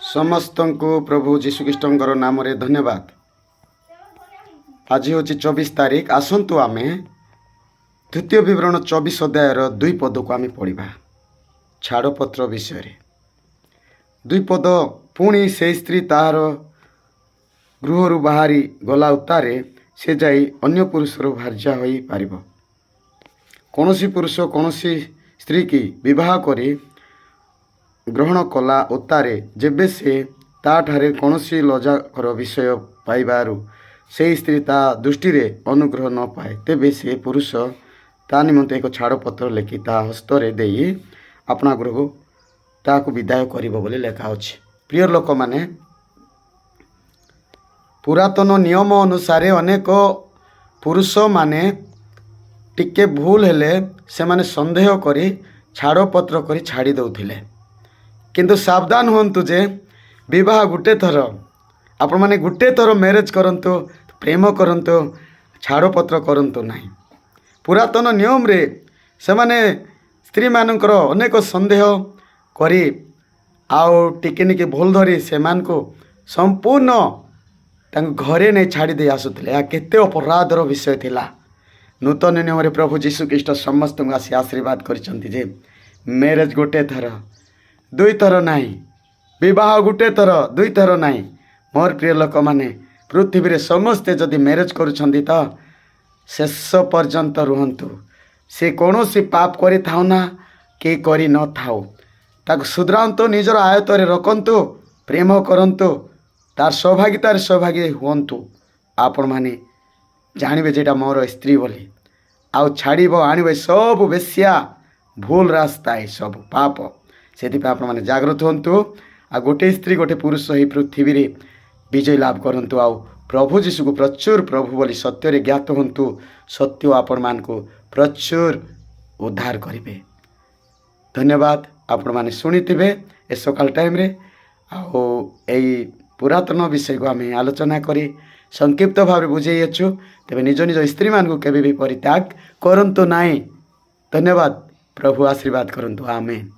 समस्त को प्रभु जीशुख्रीष्टर नाम धन्यवाद। आज हूँ 24 तारीख। आसतु आम द्वितीय विवरण 24 अध्यायर 2 पद को आम पढ़ा छाड़पत्र विषय 2 पद। पुणी से स्त्री तार गृह बाहरी गला उतारे से जाई अन्य पुरुषर भार्या हो पार। कौन पुरुष कौन स्त्री की विवाह करी ग्रहण कला उतारे जेबे से ताठारे कौन लज्जाकर विषय पाइबारु से स्त्री ता दृष्टि रे अनुग्रह न पाए तेबे से पुरुष ता निमंते एक छाड़पत्र लिखि ता हस्तरे देई अपना गृह ताकू विदाय करिबो बोली लेखा अछि। प्रिय लोक माने पुरातन नियम अनुसार अनेक पुरुष माने टिके भूल हेले से माने संदेह करी छाड़पत्र करी छाड़ी दउथिले। किंतु सावधान होंतु जे विवाह गुटे थर आपण माने गुटे थर मैरेज करंतु प्रेम करंतु छाड़पत्र करंतु नहीं। पुरातन नियम रे से माने स्त्री मानकर अनेक संदेह करी आउ टिके निके भूल धरी से मान को संपूर्ण तांको घरे नहीं छाड़ी दे आसुथिले। या केते अपराधर विषय थिला। नूतन नियम रे प्रभु जीशु ख्रीष्ट समस्त को आसी आशीर्वाद करिसंती जे मैरेज गोटे थर 2 थर नहीं, विवाह गोटे थर 2 थर नहीं। मोर प्रिय लोक माने पृथ्वी रे समस्ते जदि मैरेज करुछंती तो शेष पर्यंत रुहंतु। से कौनसी पाप करि थाउ ना के करि न थाउ ताको सुधरांतु निजर आयत रे रखंतु प्रेम करंतु तार सौभाग्यतार सौभाग्य हुंतु। आपण माने जानिबे जेटा मोर स्त्री बोली आउ छाड़ब आणवे सब बेश्या भूल रास्ता है सब पाप। से आपण माने जागृत होंतु आ गोटे स्त्री गोटे पुरुष ही पृथ्वी रे विजय लाभ करंतु। आउ प्रभु जीशु को प्रचुर प्रभु बोली सत्य रे ज्ञात होंतु। सत्य आपण मान को प्रचुर उद्धार करिवे। धन्यवाद। आपण माने सुनिथिबे ए सकाल टाइम रे आउ एई पुरातन विषय को आम आलोचना करी संक्षिप्त भाव बुझेयछु। तेबे निज निज स्त्री मान को केबे भी परित्याग करंतु नाही। धन्यवाद। प्रभु आशीर्वाद करंतु। आमेन।